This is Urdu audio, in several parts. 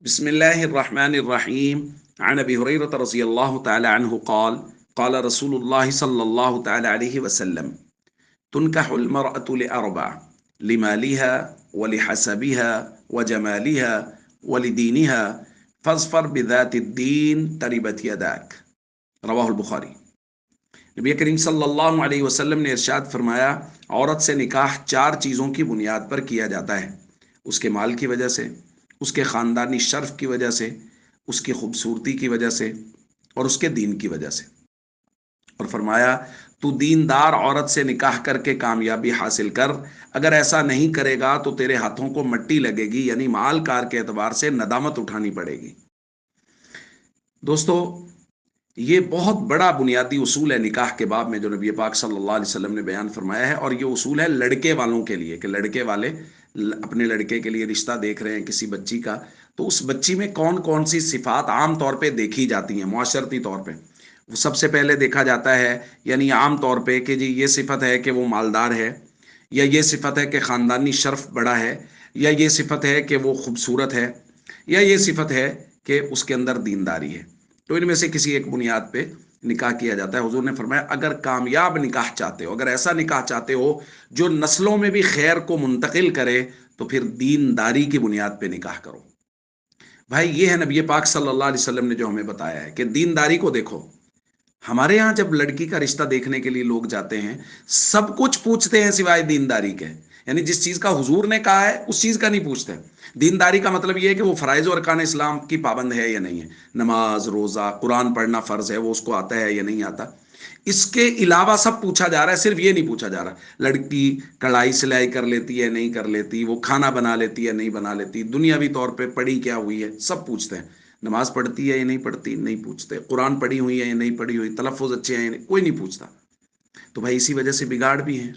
بسم الله الرحمن الرحيم. عن أبي هريرة رضي الله تعالى عنه قال قال رسول الله صلى الله تعالى عليه وسلم: تنكح المرأة لأربع: لمالها ولحسبها وجمالها ولدينها فاظفر بذات الدين تربت يداك. رواہ البخاری. نبی کریم صلی اللہ علیہ وسلم نے ارشاد فرمایا، عورت سے نکاح چار چیزوں کی بنیاد پر کیا جاتا ہے: اس کے مال کی وجہ سے، اس کے خاندانی شرف کی وجہ سے، اس کی خوبصورتی کی وجہ سے، اور اس کے دین کی وجہ سے. اور فرمایا، تو دیندار عورت سے نکاح کر کے کامیابی حاصل کر. اگر ایسا نہیں کرے گا تو تیرے ہاتھوں کو مٹی لگے گی، یعنی مال کار کے اعتبار سے ندامت اٹھانی پڑے گی. دوستو، یہ بہت بڑا بنیادی اصول ہے نکاح کے باب میں جو نبی پاک صلی اللہ علیہ وسلم نے بیان فرمایا ہے. اور یہ اصول ہے لڑکے والوں کے لیے، کہ لڑکے والے اپنے لڑکے کے لیے رشتہ دیکھ رہے ہیں کسی بچی کا، تو اس بچی میں کون کون سی صفات عام طور پہ دیکھی جاتی ہیں معاشرتی طور پہ. وہ سب سے پہلے دیکھا جاتا ہے، یعنی عام طور پہ، کہ جی یہ صفت ہے کہ وہ مالدار ہے، یا یہ صفت ہے کہ خاندانی شرف بڑا ہے، یا یہ صفت ہے کہ وہ خوبصورت ہے، یا یہ صفت ہے کہ اس کے اندر دینداری ہے. تو ان میں سے کسی ایک بنیاد پہ نکاح کیا جاتا ہے. حضور نے فرمایا، اگر کامیاب نکاح چاہتے ہو، اگر ایسا نکاح چاہتے ہو جو نسلوں میں بھی خیر کو منتقل کرے، تو پھر دینداری کی بنیاد پہ نکاح کرو. بھائی، یہ ہے نبی پاک صلی اللہ علیہ وسلم نے جو ہمیں بتایا ہے کہ دینداری کو دیکھو. ہمارے ہاں جب لڑکی کا رشتہ دیکھنے کے لیے لوگ جاتے ہیں، سب کچھ پوچھتے ہیں سوائے دینداری کے. یعنی جس چیز کا حضور نے کہا ہے اس چیز کا نہیں پوچھتے. دینداری کا مطلب یہ ہے کہ وہ فرائض و ارکان اسلام کی پابند ہے یا نہیں ہے، نماز، روزہ، قرآن پڑھنا فرض ہے، وہ اس کو آتا ہے یا نہیں آتا. اس کے علاوہ سب پوچھا جا رہا ہے، صرف یہ نہیں پوچھا جا رہا لڑکی کڑھائی سلائی کر لیتی ہے نہیں کر لیتی، وہ کھانا بنا لیتی ہے نہیں بنا لیتی، دنیاوی طور پہ پڑھی کیا ہوئی ہے، سب پوچھتے ہیں. نماز پڑھتی ہے یا نہیں پڑھتی، نہیں پوچھتے. قرآن پڑھی ہوئی ہے یا نہیں پڑھی ہوئی، تلفظ اچھے ہیں یا نہیں، کوئی نہیں پوچھتا. تو بھائی اسی وجہ سے بگاڑ بھی ہیں.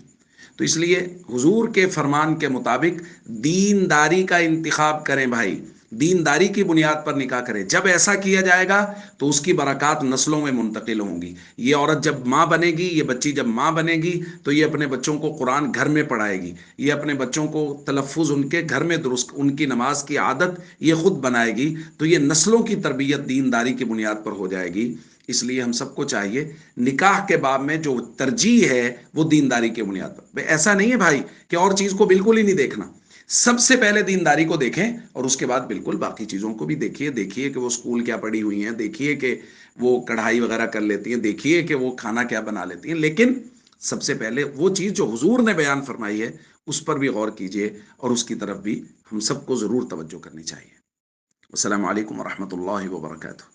تو اس لیے حضور کے فرمان کے مطابق دینداری کا انتخاب کریں بھائی، دینداری کی بنیاد پر نکاح کریں. جب ایسا کیا جائے گا تو اس کی برکات نسلوں میں منتقل ہوں گی. یہ عورت جب ماں بنے گی، یہ بچی جب ماں بنے گی، تو یہ اپنے بچوں کو قرآن گھر میں پڑھائے گی، یہ اپنے بچوں کو تلفظ ان کے گھر میں درست، ان کی نماز کی عادت یہ خود بنائے گی. تو یہ نسلوں کی تربیت دینداری کی بنیاد پر ہو جائے گی. اس لیے ہم سب کو چاہیے نکاح کے باب میں جو ترجیح ہے وہ دینداری کی بنیاد پر. ایسا نہیں ہے بھائی کہ اور چیز کو بالکل ہی نہیں دیکھنا. سب سے پہلے دینداری کو دیکھیں، اور اس کے بعد بالکل باقی چیزوں کو بھی دیکھیے کہ وہ اسکول کیا پڑھی ہوئی ہیں، دیکھیے کہ وہ کڑھائی وغیرہ کر لیتی ہیں، دیکھیے کہ وہ کھانا کیا بنا لیتی ہیں. لیکن سب سے پہلے وہ چیز جو حضور نے بیان فرمائی ہے اس پر بھی غور کیجئے، اور اس کی طرف بھی ہم سب کو ضرور توجہ کرنی چاہیے. السلام علیکم ورحمۃ اللہ وبرکاتہ.